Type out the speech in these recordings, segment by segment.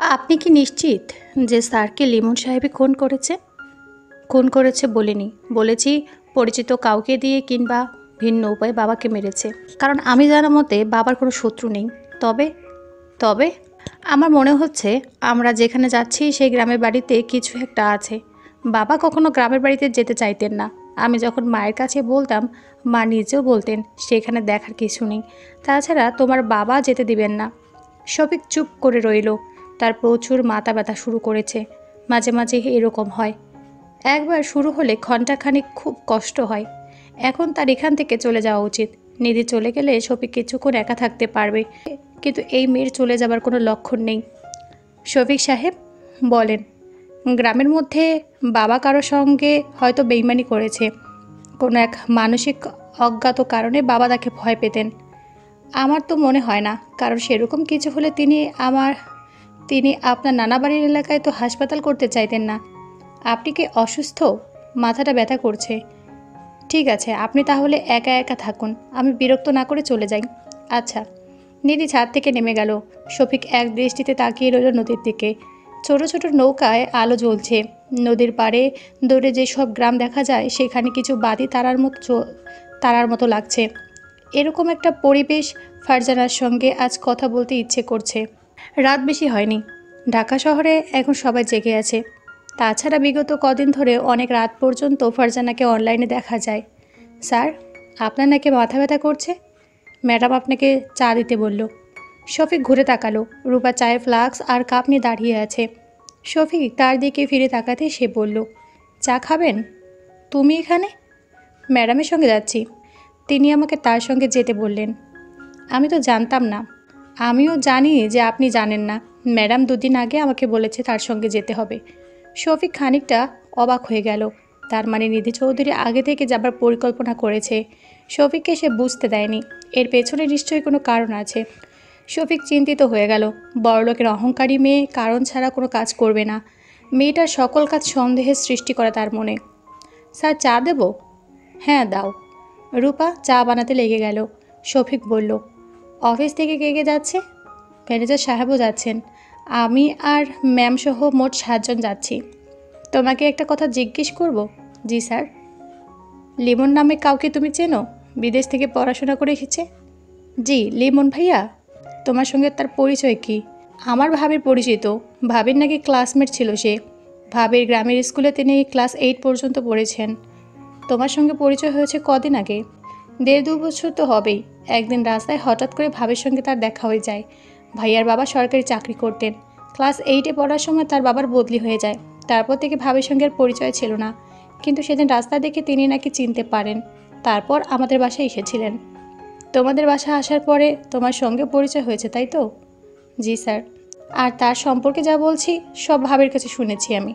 আপনি কি নিশ্চিত যে স্যারকে লিমন সাহেবই খুন করেছে? খুন করেছে বলিনি, বলেছি পরিচিত কাউকে দিয়ে কিংবা ভিন্ন উপায়ে বাবাকে মেরেছে। কারণ আমি জানা মতে বাবার কোনো শত্রু নেই। তবে তবে আমার মনে হচ্ছে আমরা যেখানে যাচ্ছি সেই গ্রামের বাড়িতে কিছু একটা আছে। বাবা কখনো গ্রামের বাড়িতে যেতে চাইতেন না। আমি যখন মায়ের কাছে বলতাম, মা নিজেও বলতেন সেখানে দেখার কিছু নেই। তাছাড়া তোমার বাবা যেতে দিবেন না। শফিক চুপ করে রইল। তার প্রচুর মাথা ব্যথা শুরু করেছে। মাঝে মাঝে এরকম হয়। একবার শুরু হলে ঘণ্টাখানিক খুব কষ্ট হয়। এখন তার এখান থেকে চলে যাওয়া উচিত। নিধি চলে গেলে শফিক কিছুক্ষণ একা থাকতে পারবে, কিন্তু এই মেয়ের চলে যাবার কোনো লক্ষণ নেই। শফিক সাহেব বলেন, গ্রামের মধ্যে বাবা কারোর সঙ্গে হয়তো বেইমানি করেছে। কোনো এক মানসিক অজ্ঞাত কারণে বাবা তাকে ভয় পেতেন। আমার তো মনে হয় না, কারণ সেরকম কিছু হলে তিনি আপনার নানা বাড়ির এলাকায় তো হাসপাতাল করতে চাইতেন না। আপনি কি অসুস্থ? মাথাটা ব্যথা করছে। ঠিক আছে, আপনি তাহলে একা একা থাকুন, আমি বিরক্ত না করে চলে যাই। আচ্ছা। নিধি ছাদ থেকে নেমে গেল। শফিক এক দৃষ্টিতে তাকিয়ে রইল নদীর দিকে। ছোট ছোট নৌকায় আলো জ্বলছে। নদীর পাড়ে দূরে যেসব গ্রাম দেখা যায় সেখানে কিছু বাতি তারার মতো লাগছে। এরকম একটা পরিবেশ ফারজানার সঙ্গে আজ কথা বলতে ইচ্ছে করছে। রাত বেশি হয়নি। ঢাকা শহরে এখন সবাই জেগে আছে। তাছাড়া বিগত কদিন ধরে অনেক রাত পর্যন্ত ফারজানাকে অনলাইনে দেখা যায়। স্যার, আপনার নাকি মাথা ব্যথা করছে? ম্যাডাম আপনাকে চা দিতে বলল। শফিক ঘুরে তাকালো। রূপা চায়ের ফ্লাক্স আর কাপ নিয়ে দাঁড়িয়ে আছে। শফিক তার দিকে ফিরে তাকাতে সে বলল, চা খাবেন? তুমি এখানে? ম্যাডামের সঙ্গে যাচ্ছি। তিনি আমাকে তার সঙ্গে যেতে বললেন। আমি তো জানতাম না। আমিও জানি যে আপনি জানেন না। ম্যাডাম দুদিন আগে আমাকে বলেছে তার সঙ্গে যেতে হবে। শফিক খানিকটা অবাক হয়ে গেল। তার মানে নিধি চৌধুরী আগে থেকে যাবার পরিকল্পনা করেছে। শফিককে সে বুঝতে দেয়নি। এর পেছনে নিশ্চয়ই কোনো কারণ আছে। শফিক চিন্তিত হয়ে গেল। বড়লোকের অহংকারী মেয়ে কারণ ছাড়া কোনো কাজ করবে না। মেয়েটার সকল কাজ সন্দেহের সৃষ্টি করে তার মনে। স্যার, চা দেব? হ্যাঁ, দাও। রূপা চা বানাতে লেগে গেল। শফিক বলল, অফিস থেকে কে কে যাচ্ছে? ম্যানেজার সাহেবও যাচ্ছেন। আমি আর ম্যাম সহ মোট 7 জন যাচ্ছি। তোমাকে একটা কথা জিজ্ঞেস করব? জি স্যার। লিমন নামে কাউকে তুমি চেনো? বিদেশ থেকে পড়াশোনা করে এসেছে। জি, লিমন ভাইয়া। তোমার সঙ্গে তার পরিচয় কি? আমার ভাবির পরিচিত। ভাবির নাকি ক্লাসমেট ছিল সে। ভাবির গ্রামের স্কুলে তিনি ক্লাস 8 পর্যন্ত পড়েছেন। তোমার সঙ্গে পরিচয় হয়েছে কদিন আগে? 1.5-2 বছর তো হবেই। একদিন রাস্তায় হঠাৎ করে ভাবির সঙ্গে তার দেখা হয়ে যায়। ভাইয়ার বাবা সরকারি চাকরি করতেন। ক্লাস 8-এ পড়ার সময় তার বাবার বদলি হয়ে যায়। তারপর থেকে ভাবির সঙ্গে আর পরিচয় ছিল না। কিন্তু সেদিন রাস্তা দেখে তিনি নাকি চিনতে পারেন। তারপর আমাদের বাসায় এসেছিলেন। তোমাদের বাসায় আসার পরে তোমার সঙ্গে পরিচয় হয়েছে, তাই তো? জি স্যার। আর তার সম্পর্কে যা বলছি সব ভাবির কাছে শুনেছি আমি।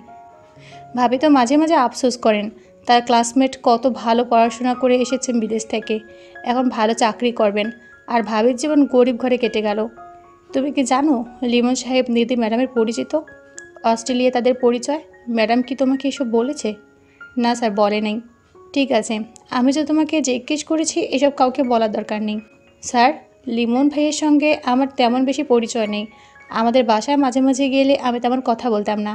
ভাবি তো মাঝে মাঝে আফসোস করেন, তার ক্লাসমেট কত ভালো পড়াশোনা করে এসেছেন বিদেশ থেকে, এখন ভালো চাকরি করবেন, আর ভাবির জীবন গরিব ঘরে কেটে গেল। তুমি কি জানো লিমন সাহেব নিধি ম্যাডামের পরিচিত? অস্ট্রেলিয়া তাদের পরিচয়। ম্যাডাম কি তোমাকে এসব বলেছে? না স্যার, বলে নাই। ঠিক আছে, আমি যে তোমাকে জিজ্ঞেস করেছি এসব কাউকে বলার দরকার নেই। স্যার, লিমন ভাইয়ের সঙ্গে আমার তেমন বেশি পরিচয় নেই। আমাদের বাসায় মাঝে মাঝে গেলে আমি তেমন কথা বলতাম না।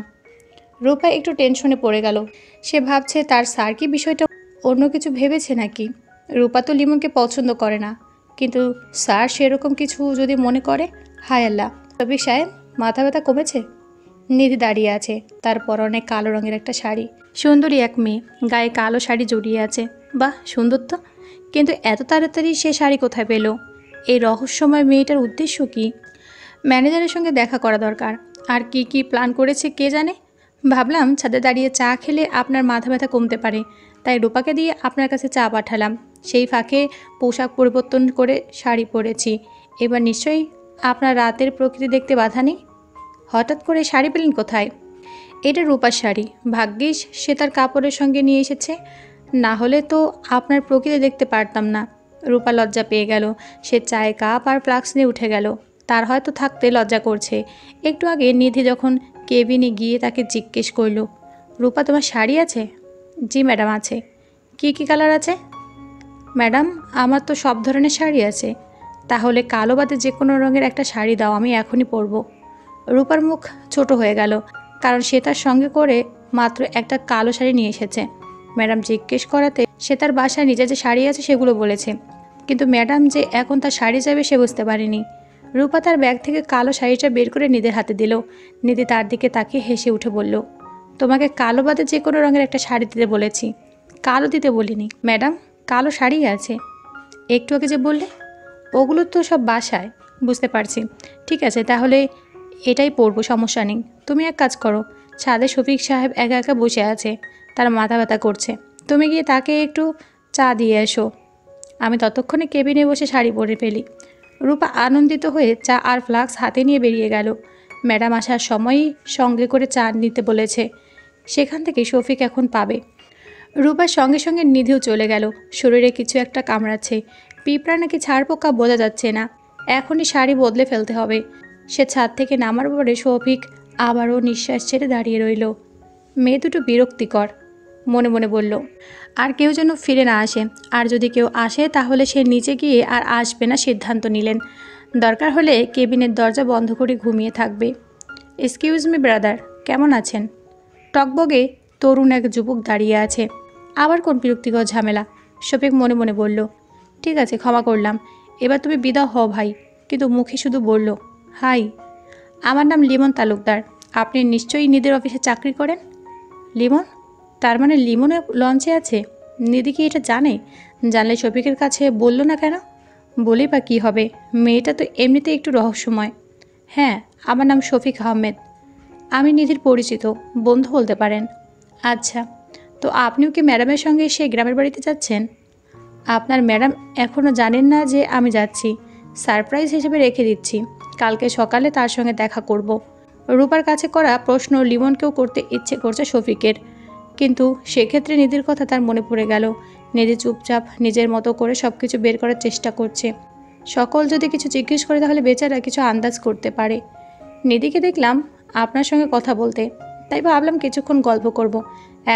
রূপা একটু টেনশনে পড়ে গেল। সে ভাবছে তার স্যার কি বিষয়টা অন্য কিছু ভেবেছে নাকি। রূপা তো লিমনকে পছন্দ করে না, কিন্তু স্যার সেরকম কিছু যদি মনে করে। হায় আল্লাহ। রফিক সাহেব, মাথা ব্যথা কমেছে? নিধি দাঁড়িয়ে আছে। তার পরনে কালো রঙের একটা শাড়ি। সুন্দরী এক মেয়ে, গায়ে কালো শাড়ি জড়িয়ে আছে। বাহ, সুন্দর তো। কিন্তু এত তাড়াতাড়ি সে শাড়ি কোথায় পেল? এই রহস্যময় মেয়েটার উদ্দেশ্য কি? ম্যানেজারের সঙ্গে দেখা করা দরকার। আর কি কি প্ল্যান করেছে কে জানে। ভাবলাম ছাদে দাঁড়িয়ে চা খেলে আপনার মাথা ব্যথা কমতে পারে, তাই রূপাকে দিয়ে আপনার কাছে চা পাঠালাম। সেই ফাঁকে পোশাক পরিবর্তন করে শাড়ি পরেছি। এবার নিশ্চয়ই আপনার রাতের প্রকৃতি দেখতে বাধা নেই। হঠাৎ করে শাড়ি পেলেন কোথায়? এটা রূপার শাড়ি। ভাগ্যিস সে তার কাপড়ের সঙ্গে নিয়ে এসেছে, না হলে তো আপনার প্রকৃতি দেখতে পারতাম না। রূপা লজ্জা পেয়ে গেল। সে চায়ে কাপ আর ফ্লাক্স নিয়ে উঠে গেল। তার হয়তো থাকতে লজ্জা করছে। একটু আগে নিধি যখন কেবিনে গিয়ে তাকে জিজ্ঞেস করল, রূপা তোমার শাড়ি আছে? জি ম্যাডাম, আছে। কি কি কালার আছে? ম্যাডাম, আমার তো সব ধরনের শাড়ি আছে। তাহলে কালো বাদে যে কোনো রঙের একটা শাড়ি দাও, আমি এখনই পরবো। রূপার মুখ ছোট হয়ে গেল, কারণ সে তার সঙ্গে করে মাত্র একটা কালো শাড়ি নিয়ে এসেছে। ম্যাডাম জিজ্ঞেস করাতে সে তার বাসায় নিজে যে শাড়ি আছে সেগুলো বলেছে, কিন্তু ম্যাডাম যে এখন তার শাড়ি যাবে সে বুঝতে পারেনি। রূপা তার ব্যাগ থেকে কালো শাড়িটা বের করে নিধির হাতে দিল। নিধি তার দিকে তাকিয়ে হেসে উঠে বলল, তোমাকে কালো বাদে যে কোনো রঙের একটা শাড়ি দিতে বলেছি, কালো দিতে বলিনি। ম্যাডাম, কালো শাড়ি আছে, একটু আগে যে বললে। ওগুলো তো সব বাসায়। বুঝতে পারছি, ঠিক আছে, তাহলে এটাই পরবো, সমস্যা নেই। তুমি এক কাজ করো, ছাদে শফিক সাহেব একা একা বসে আছে, তার মাথা ব্যথা করছে, তুমি গিয়ে তাকে একটু চা দিয়ে এসো, আমি ততক্ষণে কেবিনে বসে শাড়ি পরে ফেলি। রূপা আনন্দিত হয়ে চা আর ফ্লাক্স হাতে নিয়ে বেরিয়ে গেল। ম্যাডাম আসার সময়ই সঙ্গে করে চা নিতে বলেছে, সেখান থেকে শফিক এখন পাবে। রূপার সঙ্গে সঙ্গে নিধিও চলে গেল। শরীরে কিছু একটা কামড়াচ্ছে, পিঁপড়া নাকি ছাড় পোকা বোঝা যাচ্ছে না। এখনই শাড়ি বদলে ফেলতে হবে। সে ছাদ থেকে নামার পরে শফিক আবারও নিঃশ্বাস ছেড়ে দাঁড়িয়ে রইল। মেয়ে দুটো বিরক্তিকর, মনে মনে বলল। আর কেউ যেন ফিরে না আসে, আর যদি কেউ আসে তাহলে সে নিচে গিয়ে আর আসবে না সিদ্ধান্ত নিলেন। দরকার হলে কেবিনের দরজা বন্ধ করে ঘুমিয়ে থাকবে। এক্সকিউজ মি ব্রাদার, কেমন আছেন? টকবগে তরুণ এক যুবক দাঁড়িয়ে আছে। আবার কোন বিরক্তিকর ঝামেলা? শফিক মনে মনে বলল, ঠিক আছে, ক্ষমা করলাম, এবার তুমি বিদায় হও ভাই। কিন্তু মুখে শুধু বলল, হাই, আমার নাম লিমন তালুকদার, আপনি নিশ্চয়ই নিধির অফিসে চাকরি করেন। লিমন? তার মানে লিমনও লঞ্চে আছে? নিধি কি এটা জানে? জানলে শফিকের কাছে বলল না কেন? বলেই বা কী হবে, মেয়েটা তো এমনিতে একটু রহস্যময়। হ্যাঁ, আমার নাম শফিক আহমেদ, আমি নিধির পরিচিত, বন্ধু বলতে পারেন। আচ্ছা, তো আপনিও কি ম্যাডামের সঙ্গে সেই গ্রামের বাড়িতে যাচ্ছেন? আপনার ম্যাডাম এখনও জানেন না যে আমি যাচ্ছি, সারপ্রাইজ হিসেবে রেখে দিচ্ছি, কালকে সকালে তার সঙ্গে দেখা করব। রূপার কাছে করা প্রশ্ন লিমনকেও করতে ইচ্ছে করছে শফিকের, কিন্তু সেক্ষেত্রে নিধির কথা তার মনে পড়ে গেল। নিধি চুপচাপ নিজের মতো করে সব কিছু বের করার চেষ্টা করছে। সকল যদি কিছু জিজ্ঞেস করে তাহলে বেচারা কিছু আন্দাজ করতে পারে। নিধিকে দেখলাম আপনার সঙ্গে কথা বলতে, তাই ভাবলাম কিছুক্ষণ গল্প করব,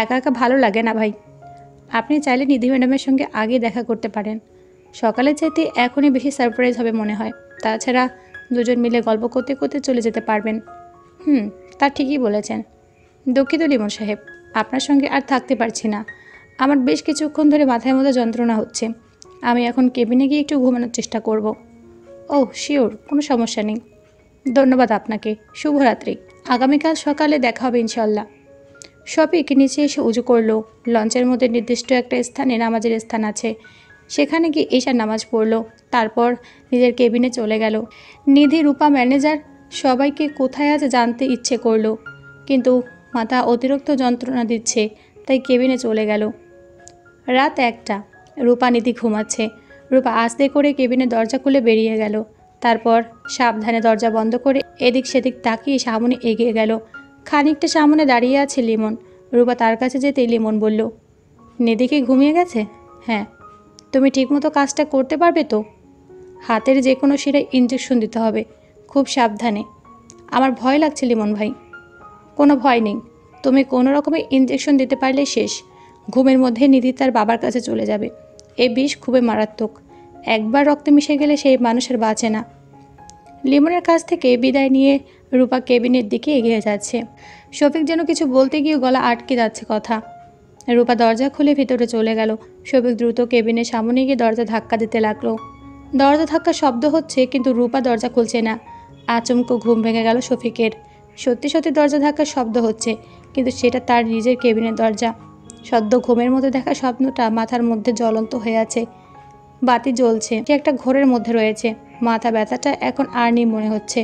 একা একা ভালো লাগে না ভাই। আপনি চাইলে নিধি ম্যাডামের সঙ্গে আগে দেখা করতে পারেন, সকালে চাইতে এখনই বেশি সারপ্রাইজ হবে মনে হয়। তাছাড়া দুজন মিলে গল্প করতে করতে চলে যেতে পারবেন। তা ঠিকই বলেছেন। দুঃখিত লিমন সাহেব, আপনার সঙ্গে আর থাকতে পারছি না, আমার বেশ কিছুক্ষণ ধরে মাথায় মধ্যে যন্ত্রণা হচ্ছে, আমি এখন কেবিনে গিয়ে একটু ঘুমানোর চেষ্টা করব। ওহ শিওর, কোনো সমস্যা নেই। ধন্যবাদ আপনাকে, শুভরাত্রি, আগামীকাল সকালে দেখা হবে ইনশাল্লাহ। শফিক নিচে এসে উজু করল। লঞ্চের মধ্যে নির্দিষ্ট একটা স্থানে নামাজের স্থান আছে, সেখানে গিয়ে ঈশার নামাজ পড়ল, তারপর নিজের কেবিনে চলে গেল। নিধি, রূপা, ম্যানেজার সবাইকে কোথায় আছে জানতে ইচ্ছে করলো, কিন্তু মাথা অতিরিক্ত যন্ত্রণা দিচ্ছে, তাই কেবিনে চলে গেল। রাত 1টা, রূপা নিধি ঘুমাচ্ছে। রূপা আস্তে করে কেবিনের দরজা খুলে বেরিয়ে গেল, তারপর সাবধানে দরজা বন্ধ করে এদিক সেদিক তাকিয়ে সামনে এগিয়ে গেল। খানিকটা সামনে দাঁড়িয়ে আছে লিমন। রূপা তার কাছে যেতেই লিমন বলল, নিধি কি ঘুমিয়ে গেছে? হ্যাঁ। তুমি ঠিকমতো কাজটা করতে পারবে তো? হাতের যে কোনো শিরায় ইঞ্জেকশন দিতে হবে, খুব সাবধানে। আমার ভয় লাগছে লিমন ভাই। কোনো ভয় নেই, তুমি কোনো রকমের ইঞ্জেকশন দিতে পারলে শেষ, ঘুমের মধ্যে নিধি তার বাবার কাছে চলে যাবে। এই বিষ খুবই মারাত্মক, একবার রক্তে মিশে গেলে সেই মানুষের বাঁচে না। লিমনের কাছ থেকে বিদায় নিয়ে রূপা কেবিনের দিকে এগিয়ে যাচ্ছে। শফিক যেন কিছু বলতে গিয়ে গলা আটকে যাচ্ছে কথা। রূপা দরজা খুলে ভিতরে চলে গেল। শফিক দ্রুত কেবিনের সামনে গিয়ে দরজা ধাক্কা দিতে লাগলো। দরজা ধাক্কার শব্দ হচ্ছে, কিন্তু রূপা দরজা খুলছে না। আচমকা ঘুম ভেঙে গেল শফিকের। সত্যি সত্যি দরজা ধাক্কার শব্দ হচ্ছে, কিন্তু সেটা তার নিজের কেবিনের দরজা। সদ্য ঘুমের মধ্যে দেখা স্বপ্নটা মাথার মধ্যে জ্বলন্ত হয়ে আছে, বাতি জ্বলছে, সে একটা ঘোরের মধ্যে রয়েছে। মাথা ব্যথাটা এখন আর নেই মনে হচ্ছে।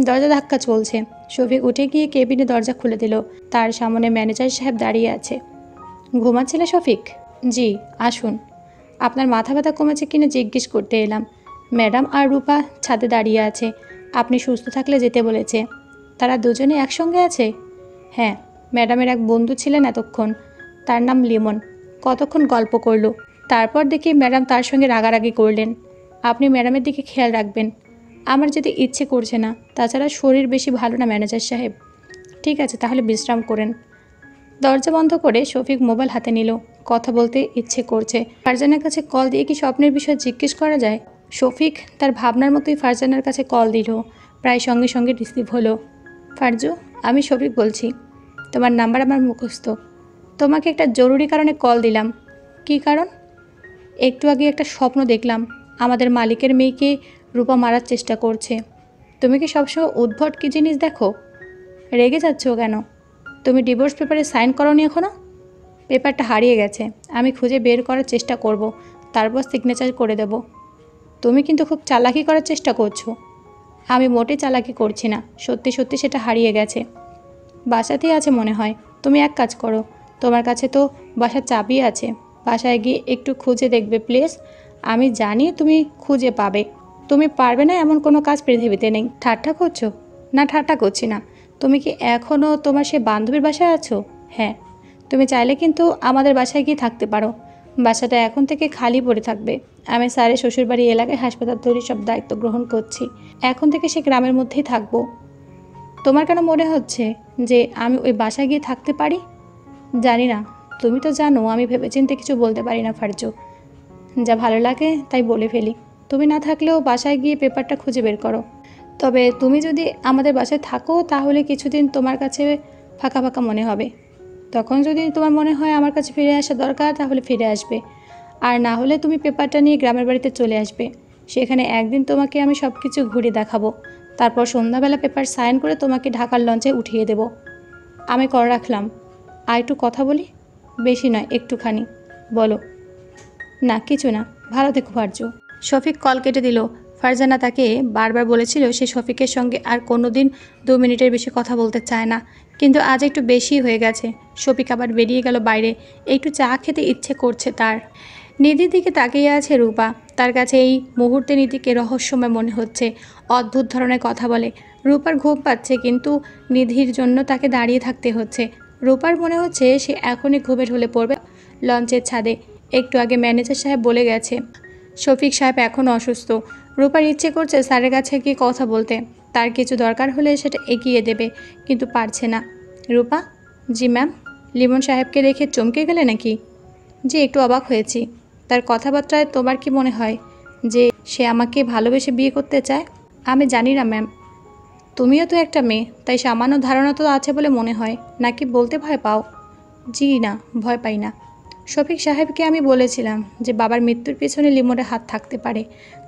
দরজা ধাক্কা চলছে। শফিক উঠে গিয়ে কেবিনে দরজা খুলে দিল। তার সামনে ম্যানেজার সাহেব দাঁড়িয়ে আছে। ঘুমাচ্ছিলে শফিক? জি, আসুন। আপনার মাথা ব্যথা কমেছে কিনা জিজ্ঞেস করতে এলাম। ম্যাডাম আর রূপা ছাদে দাঁড়িয়ে আছে, আপনি সুস্থ থাকলে যেতে বলেছে। তারা দুজনে একসঙ্গে আছে? হ্যাঁ, ম্যাডামের এক বন্ধু ছিলেন এতক্ষণ, তার নাম লিমন, কতক্ষণ গল্প করলো, তারপর দেখি ম্যাডাম তার সঙ্গে রাগারাগি করলেন। আপনি ম্যাডামের দিকে খেয়াল রাখবেন, আমার যেতে ইচ্ছে করছে না, তাছাড়া শরীর বেশি ভালো না ম্যানেজার সাহেব। ঠিক আছে, তাহলে বিশ্রাম করেন। দরজা বন্ধ করে শফিক মোবাইল হাতে নিল। কথা বলতে ইচ্ছে করছে। ফারজানার কাছে কল দিয়ে কি স্বপ্নের বিষয়ে জিজ্ঞেস করা যায়? শফিক তার ভাবনার মতোই ফারজানার কাছে কল দিল। প্রায় সঙ্গে সঙ্গে রিসিভ হলো। ফারজু, আমি শফিক বলছি। তোমার নাম্বার আমার মুখস্থ। তোমাকে একটা জরুরি কারণে কল দিলাম। কী কারণ? একটু আগে একটা স্বপ্ন দেখলাম আমাদের মালিকের মেয়েকে রূপা মারার চেষ্টা করছে। তুমি কি সবসময় উদ্ভট কী জিনিস দেখো? রেগে যাচ্ছ কেন? তুমি ডিভোর্স পেপারে সাইন করোনি এখনও? পেপারটা হারিয়ে গেছে, আমি খুঁজে বের করার চেষ্টা করব, তারপর সিগনেচার করে দেব। তুমি কিন্তু খুব চালাকি করার চেষ্টা করছো। আমি মোটে চালাকি করছি না, সত্যি সত্যি সেটা হারিয়ে গেছে। বাসাতেই আছে মনে হয়। তুমি এক কাজ করো, তোমার কাছে তো বাসার চাবি আছে, বাসায় গিয়ে একটু খুঁজে দেখবে প্লিজ। আমি জানি তুমি খুঁজে পাবে। তুমি পারবে না এমন কোনো কাজ পৃথিবীতে নেই। ঠাট্টা করছো? না, ঠাট্টা করছি না। তুমি কি এখনও তোমার সে বান্ধবীর বাসায় আছো? হ্যাঁ। তুমি চাইলে কিন্তু আমাদের বাসায় গিয়ে থাকতে পারো। বাসাটা এখন থেকে খালি পড়ে থাকবে। আমি স্যারের শ্বশুরবাড়ি এলাকায় হাসপাতাল তৈরির সব দায়িত্ব গ্রহণ করছি। এখন থেকে সে গ্রামের মধ্যেই থাকবো। তোমার কেন মনে হচ্ছে যে আমি ওই বাসায় গিয়ে থাকতে পারি? জানি না, তুমি তো জানো আমি ভেবেচিন্তে কিছু বলতে পারি না ফারজু। যা ভালো লাগে তাই বলে ফেলি। তুমি না থাকলেও বাসায় গিয়ে পেপারটা খুঁজে বের করো। তবে তুমি যদি আমাদের বাসায় থাকো তাহলে কিছুদিন তোমার কাছে ফাঁকা ফাঁকা মনে হবে। তখন যদি তোমার মনে হয় আমার কাছে ফিরে আসা দরকার তাহলে ফিরে আসবে, আর না হলে তুমি পেপারটা নিয়ে গ্রামের বাড়িতে চলে আসবে। সেখানে একদিন তোমাকে আমি সব কিছু ঘুরে দেখাবো। তারপর সন্ধ্যাবেলা পেপার সাইন করে তোমাকে ঢাকার লঞ্চে উঠিয়ে দেব। আমি কল রাখলাম। আর একটু কথা বলি? বেশি নয়, একটুখানি। বলো। না কিছু না, ভালো থেকো ফারজু। শফিক কল কেটে দিল। ফারজানা তাকে বারবার বলেছিল সে শফিকের সঙ্গে আর কোনো দিন 2 মিনিটের বেশি কথা বলতে চায় না, কিন্তু আজ একটু বেশি হয়ে গেছে। শফিক আবার বেরিয়ে গেল বাইরে। একটু চা খেতে ইচ্ছে করছে তার। নিধির দিকে তাকিয়ে আছে রূপা। তার কাছে এই মুহূর্তে নিধিকে রহস্যময় মনে হচ্ছে। অদ্ভুত ধরনের কথা বলে। রূপার ঘুম পাচ্ছে, কিন্তু নিধির জন্য তাকে দাঁড়িয়ে থাকতে হচ্ছে। রূপার মনে হচ্ছে সে এখনই ঘুমে ঢলে পড়বে লঞ্চের ছাদে। একটু আগে ম্যানেজার সাহেব বলে গেছে শফিক সাহেব এখনও অসুস্থ। রূপার ইচ্ছে করছে স্যারের কাছে গিয়ে কথা বলতে, তার কিছু দরকার হলে সেটা এগিয়ে দেবে, কিন্তু পারছে না। রূপা? জি ম্যাম। লিমন সাহেবকে দেখে চমকে গেলে নাকি? জি, একটু অবাক হয়েছি। তার কথাবার্তায় তোমার কি মনে হয় যে সে আমাকে ভালোবেসে বিয়ে করতে চায়? আমি জানি না ম্যাম। তুমিও তো একটা মেয়ে, তাই সামান্য ধারণা তো আছে বলে মনে হয়। নাকি বলতে ভয় পাও? জি না, ভয় পাই না। শফিক সাহেবকে আমি বলেছিলাম যে বাবার মৃত্যুর পেছনে লিমনের হাত থাকতে পারে,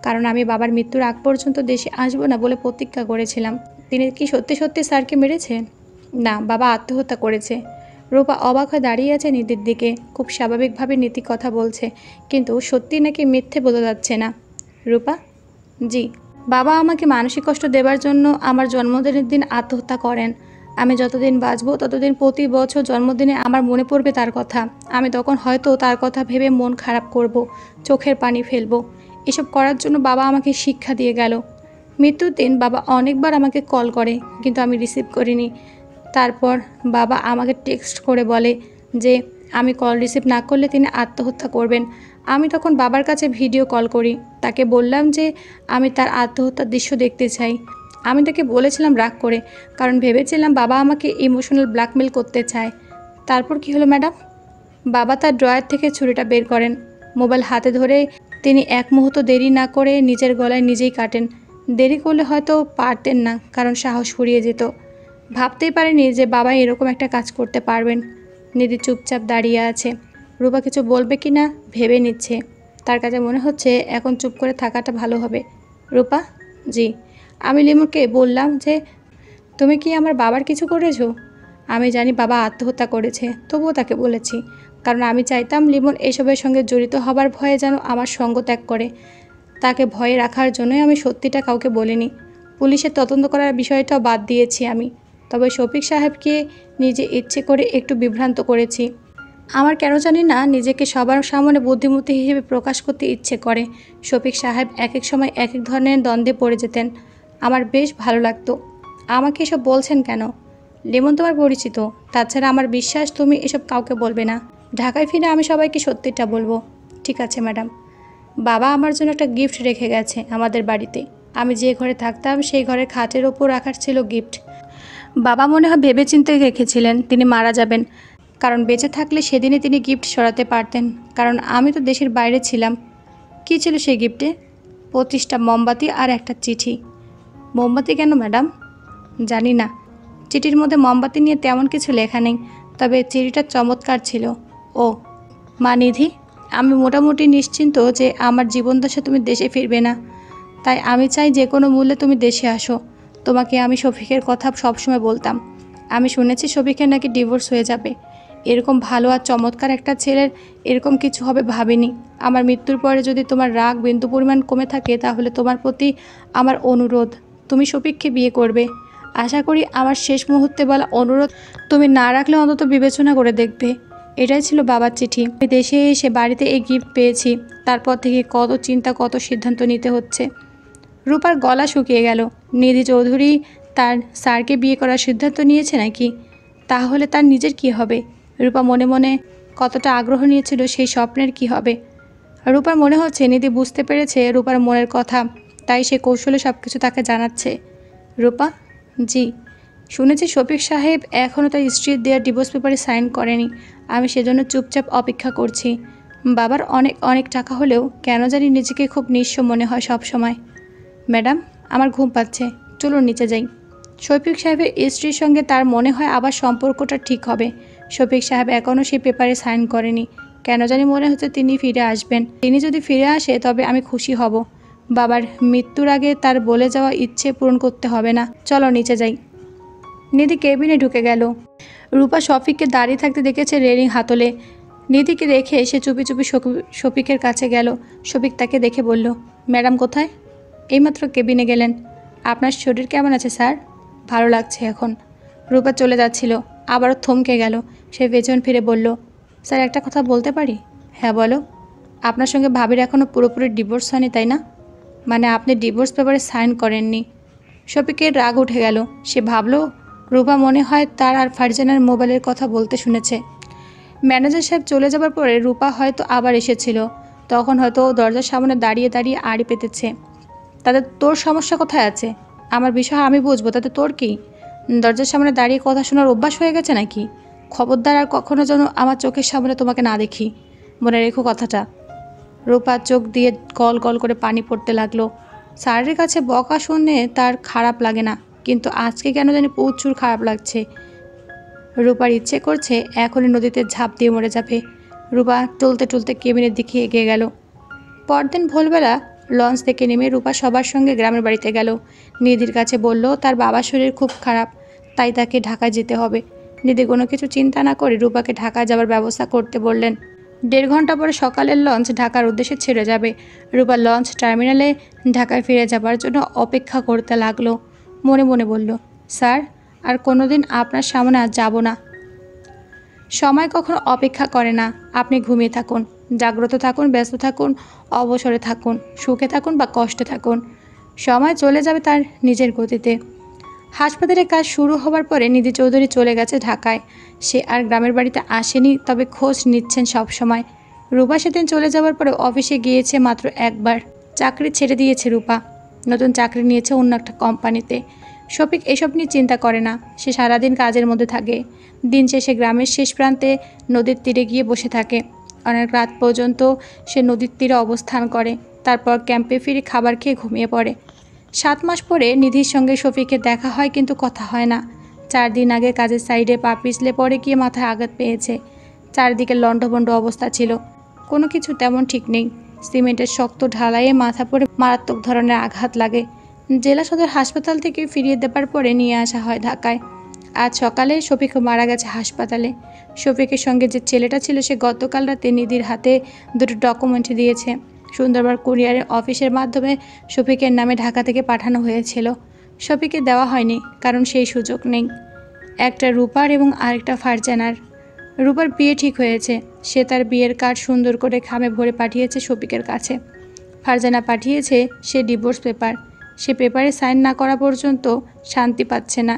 কারণ আমি বাবার মৃত্যুর আগ পর্যন্ত দেশে আসবো না বলে প্রতিজ্ঞা করেছিলাম। তিনি কি সত্যি সত্যি স্যারকে মেরেছেন? না, বাবা আত্মহত্যা করেছে। রূপা অবাক হয়ে দাঁড়িয়ে আছে নীতির দিকে। খুব স্বাভাবিকভাবে নীতি কথা বলছে, কিন্তু সত্যি নাকি মিথ্যে বোঝা যাচ্ছে না। রূপা? জি। বাবা আমাকে মানসিক কষ্ট দেবার জন্য আমার জন্মদিনের দিন আত্মহত্যা করেন। আমি যতদিন বাঁচবো ততদিন প্রতি বছর জন্মদিনে আমার মনে পড়বে তার কথা। আমি তখন হয়তো তার কথা ভেবে মন খারাপ করব, চোখের পানি ফেলবো। এসব করার জন্য বাবা আমাকে শিক্ষা দিয়ে গেল। মৃত্যুর দিন বাবা অনেকবার আমাকে কল করে, কিন্তু আমি রিসিভ করিনি। তারপর বাবা আমাকে টেক্সট করে বলে যে আমি কল রিসিভ না করলে তিনি আত্মহত্যা করবেন। আমি তখন বাবার কাছে ভিডিও কল করি। তাকে বললাম যে আমি তার আত্মহত্যার দৃশ্য দেখতে চাই। আমি তাকে বলেছিলাম রাগ করে, কারণ ভেবেছিলাম বাবা আমাকে ইমোশনাল ব্ল্যাকমেল করতে চায়। তারপর কি হলো ম্যাডাম? বাবা তার ড্রয়ার থেকে ছুরিটা বের করেন। মোবাইল হাতে ধরে তিনি এক মুহূর্ত দেরি না করে নিজের গলায় নিজেই কাটেন। দেরি করলে হয়তো পারতেন না, কারণ সাহস ফুরিয়ে যেত। ভাবতেই পারেনি যে বাবা এরকম একটা কাজ করতে পারবেন। নিধি চুপচাপ দাঁড়িয়ে আছে। রূপা কিছু বলবে কি না ভেবে নিচ্ছে। তার কাছে মনে হচ্ছে এখন চুপ করে থাকাটা ভালো হবে। রূপা? জি। আমি লিমুকে বললাম যে তুমি কি আমার বাবার কিছু করেছো? আমি জানি বাবা আত্মহত্যা করেছে, তবুও তাকে বলেছি, কারণ আমি চাইতাম লিমন এসবের সঙ্গে জড়িত হবার ভয়ে যেন আমার সঙ্গ ত্যাগ করে। তাকে ভয়ে রাখার জন্যই আমি সত্যিটা কাউকে বলিনি। পুলিশের তদন্ত করার বিষয়টাও বাদ দিয়েছি আমি। তবে শফিক সাহেবকে নিজে ইচ্ছে করে একটু বিভ্রান্ত করেছি। আমার কেন জানি না নিজেকে সবার সামনে বুদ্ধিমতী হিসেবে প্রকাশ করতে ইচ্ছে করে। শফিক সাহেব এক এক সময় এক এক ধরনের দ্বন্দ্বে পড়ে যেতেন। আমার বেশ ভালো লাগতো। আমাকে এসব বলছেন কেন? লিমন তোমার পরিচিত, তাছাড়া আমার বিশ্বাস তুমি এসব কাউকে বলবে না। ঢাকায় ফিরে আমি সবাইকে সত্যিটা বলবো। ঠিক আছে ম্যাডাম। বাবা আমার জন্য একটা গিফট রেখে গেছে আমাদের বাড়িতে। আমি যে ঘরে থাকতাম সেই ঘরের খাটের ওপর রাখার ছিল গিফট। বাবা মনে হয় ভেবেচিন্তে রেখেছিলেন তিনি মারা যাবেন, কারণ বেঁচে থাকলে সেদিনই তিনি গিফট সরাতে পারতেন, কারণ আমি তো দেশের বাইরে ছিলাম। কী ছিল সেই গিফটে? 25টা মোমবাতি আর একটা চিঠি। মোমবাতি কেন ম্যাডাম? জানি না, চিঠির মধ্যে মোমবাতি নিয়ে তেমন কিছু লেখা নেই, তবে চিঠিটা চমৎকার ছিল। ও মা নিধি, আমি মোটামুটি নিশ্চিন্ত যে আমার জীবনদশা তুমি দেশে ফিরবে না, তাই আমি চাই যে কোনো মূল্যে তুমি দেশে আসো। তোমাকে আমি শফিকের কথা সবসময় বলতাম। আমি শুনেছি শফিকের নাকি ডিভোর্স হয়ে যাবে। এরকম ভালো আর চমৎকার একটা ছেলের এরকম কিছু হবে ভাবিনি। আমার মৃত্যুর পরে যদি তোমার রাগ বিন্দু পরিমাণ কমে থাকে, তাহলে তোমার প্রতি আমার অনুরোধ, তুমি শফিককে বিয়ে করবে। আশা করি আমার শেষ মুহূর্তে বলা অনুরোধ তুমি না রাখলে অন্তত বিবেচনা করে দেখবে। এটাই ছিল বাবার চিঠি। আমি দেশে এসে বাড়িতে এই গিফট পেয়েছি, তারপর থেকে কত চিন্তা, কত সিদ্ধান্ত নিতে হচ্ছে। রূপার গলা শুকিয়ে গেল। নিধি চৌধুরী তার স্যারকে বিয়ে করার সিদ্ধান্ত নিয়েছে নাকি? তাহলে তার নিজের কি হবে? রূপা মনে মনে কতটা আগ্রহ নিয়েছিল সেই স্বপ্নের কি হবে? রূপার মনে হচ্ছে নিধি বুঝতে পেরেছে রূপার মনের কথা, তাই সে কৌশলে সব কিছু তাকে জানাচ্ছে। রূপা, জি, শুনেছি শফিক সাহেব এখনও তার স্ত্রীর দেওয়া ডিভোর্স পেপারে সাইন করেনি। আমি সেজন্য চুপচাপ অপেক্ষা করছি। বাবার অনেক অনেক টাকা হলেও কেন জানি নিজেকে খুব নিঃস্ব মনে হয় সব সময়। ম্যাডাম, আমার ঘুম পাচ্ছে, চলুন নিচে যাই। শফিক সাহেবের স্ত্রীর সঙ্গে তার মনে হয় আবার সম্পর্কটা ঠিক হবে। শফিক সাহেব এখনও সেই পেপারে সাইন করেনি। কেন জানি মনে হচ্ছে তিনি ফিরে আসবেন। তিনি যদি ফিরে আসে তবে আমি খুশি হব। বাবার মৃত্যুর আগে তার বলে যাওয়া ইচ্ছে পূরণ করতে হবে না। চলো নিচে যাই। নিধি কেবিনে ঢুকে গেল। রূপা শফিককে দাঁড়িয়ে থাকতে দেখেছে রেলিং হাতলে। নিধিকে দেখে সে চুপি চুপি শফিকের কাছে গেল। শফিক তাকে দেখে বলল, ম্যাডাম কোথায়? এইমাত্র কেবিনে গেলেন। আপনার শরীর কেমন আছে স্যার? ভালো লাগছে এখন। রূপা চলে যাচ্ছিল, আবারও থমকে গেল। সে পেছন ফিরে বলল, স্যার একটা কথা বলতে পারি? হ্যাঁ বলো। আপনার সঙ্গে ভাবির এখনও পুরোপুরি ডিভোর্স হয়নি তাই না? মানে আপনি ডিভোর্স পেপারে সাইন করেননি। শফিকের রাগ উঠে গেল। সে ভাবল রূপা মনে হয় তার আর ফারজানার মোবাইলের কথা বলতে শুনেছে। ম্যানেজার সাহেব চলে যাবার পরে রূপা হয়তো আবার এসেছিল। তখন হয়তো দরজার সামনে দাঁড়িয়ে দাঁড়িয়ে আড়ি পেতেছে। তাতে তোর সমস্যা কোথায় আছে? আমার বিষয় আমি বুঝবো, তাতে তোর কি? দরজার সামনে দাঁড়িয়ে কথা শোনার অভ্যাস হয়ে গেছে নাকি? খবরদার আর কখনো যেন আমার চোখের সামনে তোমাকে না দেখি, মনে রেখো কথাটা। রূপা চোখ দিয়ে গল গল করে পানি পড়তে লাগলো। স্যারের কাছে বকা শুনে তার খারাপ লাগে না, কিন্তু আজকে কেন জানি প্রচুর খারাপ লাগছে। রূপার ইচ্ছে করছে এখনই নদীতে ঝাঁপ দিয়ে মরে যাবে। রূপা টলতে টলতে কেবিনের দিকে এগিয়ে গেল। পরদিন ভোরবেলা লঞ্চ থেকে নেমে রূপা সবার সঙ্গে গ্রামের বাড়িতে গেল। নিধির কাছে বলল তার বাবার শরীর খুব খারাপ, তাই তাকে ঢাকায় যেতে হবে। নিধি কোনো কিছু চিন্তা না করে রূপাকে ঢাকায় যাওয়ার ব্যবস্থা করতে বললেন। 1.5 ঘন্টা পরে সকালের লঞ্চ ঢাকার উদ্দেশ্যে ছেড়ে যাবে। রূপা লঞ্চ টার্মিনালে ঢাকায় ফিরে যাবার জন্য অপেক্ষা করতে লাগলো। মনে মনে বলল, স্যার, আর কোনোদিন আপনার সামনে আর যাব না। সময় কখনো অপেক্ষা করে না। আপনি ঘুমিয়ে থাকুন, জাগ্রত থাকুন, ব্যস্ত থাকুন, অবসরে থাকুন, সুখে থাকুন বা কষ্টে থাকুন, সময় চলে যাবে তার নিজের গতিতে। হাসপাতালের কাজ শুরু হবার পরে নিধি চৌধুরী চলে গেছে ঢাকায়। সে আর গ্রামের বাড়িতে আসেনি, তবে খোঁজ নিচ্ছেন সব সময়। রূপা সেদিন চলে যাওয়ার পরে অফিসে গিয়েছে মাত্র একবার। চাকরি ছেড়ে দিয়েছে রূপা, নতুন চাকরি নিয়েছে অন্য একটা কোম্পানিতে। শফিক এসব নিয়ে চিন্তা করে না। সে সারাদিন কাজের মধ্যে থাকে। দিন শেষে গ্রামের শেষ প্রান্তে নদীর তীরে গিয়ে বসে থাকে। অনেক রাত পর্যন্ত সে নদীর তীরে অবস্থান করে। তারপর ক্যাম্পে ফিরে খাবার খেয়ে ঘুমিয়ে পড়ে। 7 মাস পরে নিধির সঙ্গে শফিকের দেখা হয়, কিন্তু কথা হয় না। 4 দিন আগে কাজের সাইডে পা পিছলে পড়ে গিয়ে মাথায় আঘাত পেয়েছে। চারিদিকে লণ্ডভণ্ড অবস্থা ছিল, কোনো কিছু তেমন ঠিক নেই। সিমেন্টের শক্ত ঢালাইয়ে মাথা পড়ে মারাত্মক ধরনের আঘাত লাগে। জেলা সদর হাসপাতাল থেকে ফিরিয়ে দেবার পরে নিয়ে আসা হয় ঢাকায়। আজ সকালে শফিক মারা গেছে হাসপাতালে। শফিকের সঙ্গে যে ছেলেটা ছিল সে গতকাল রাতে নিধির হাতে 2টো ডকুমেন্ট দিয়েছে। সুন্দরবন কুরিয়ারের অফিসের মাধ্যমে শফিকের নামে ঢাকা থেকে পাঠানো হয়েছিল। শফিকে দেওয়া হয়নি, কারণ সেই সুযোগ নেই। একটা রূপার এবং আরেকটা ফারজানার। রূপার বিয়ে ঠিক হয়েছে। সে তার বিয়ের কার্ড সুন্দর করে খামে ভরে পাঠিয়েছে শফিকের কাছে। ফারজানা পাঠিয়েছে সে ডিভোর্স পেপার। সে পেপারে সাইন না করা পর্যন্ত শান্তি পাচ্ছে না।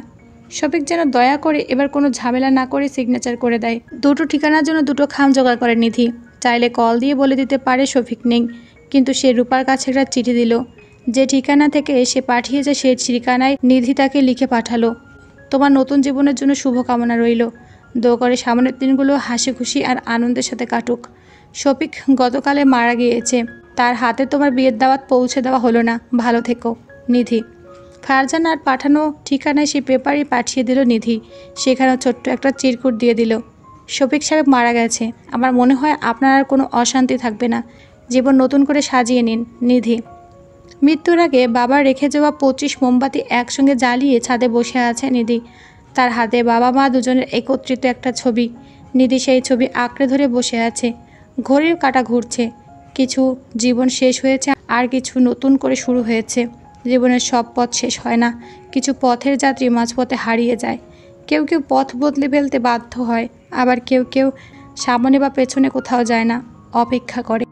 শফিক যেন দয়া করে এবার কোনো ঝামেলা না করে সিগনেচার করে দেয়। 2টো ঠিকানার জন্য 2টো খাম জোগাড় করে নিধি। চাইলে কল দিয়ে বলে দিতে পারে শফিক নেই, কিন্তু সে রূপার কাছে একটা চিঠি দিল। যে ঠিকানা থেকে সে পাঠিয়েছে সেই ঠিকানায় নিধি তাকে লিখে পাঠালো, তোমার নতুন জীবনের জন্য শুভকামনা রইল। দোয়া করে সামনের দিনগুলো হাসি খুশি আর আনন্দের সাথে কাটুক। শফিক গতকালে মারা গিয়েছে, তার হাতে তোমার বিয়ের দাওয়াত পৌঁছে দেওয়া হলো না। ভালো থেকো, নিধি। ফারজানার পাঠানো ঠিকানায় সেই পেপারই পাঠিয়ে দিল নিধি। সেখানেও ছোট্ট একটা চিরকুট দিয়ে দিল, শফিক সাহেব মারা গেছে। আমার মনে হয় আপনার আর কোনো অশান্তি থাকবে না। জীবন নতুন করে সাজিয়ে নিন, নিধি। মৃত্যুর আগে বাবা রেখে যাওয়া 25 মোমবাতি একসঙ্গে জ্বালিয়ে ছাদে বসে আছে নিধি। তার হাতে বাবা মা দুজনের একত্রিত একটা ছবি। নিধি সেই ছবি আঁকড়ে ধরে বসে আছে। ঘড়ির কাঁটা ঘুরছে। কিছু জীবন শেষ হয়েছে, আর কিছু নতুন করে শুরু হয়েছে। জীবনের সব পথ শেষ হয় না। কিছু পথের যাত্রী মাঝপথে হারিয়ে যায়। কেউ কেউ পথ বদলে ফেলতে বাধ্য হয়, আবার কেউ কেউ সামনে বা পেছনে কোথাও যায় না, অপেক্ষা করে।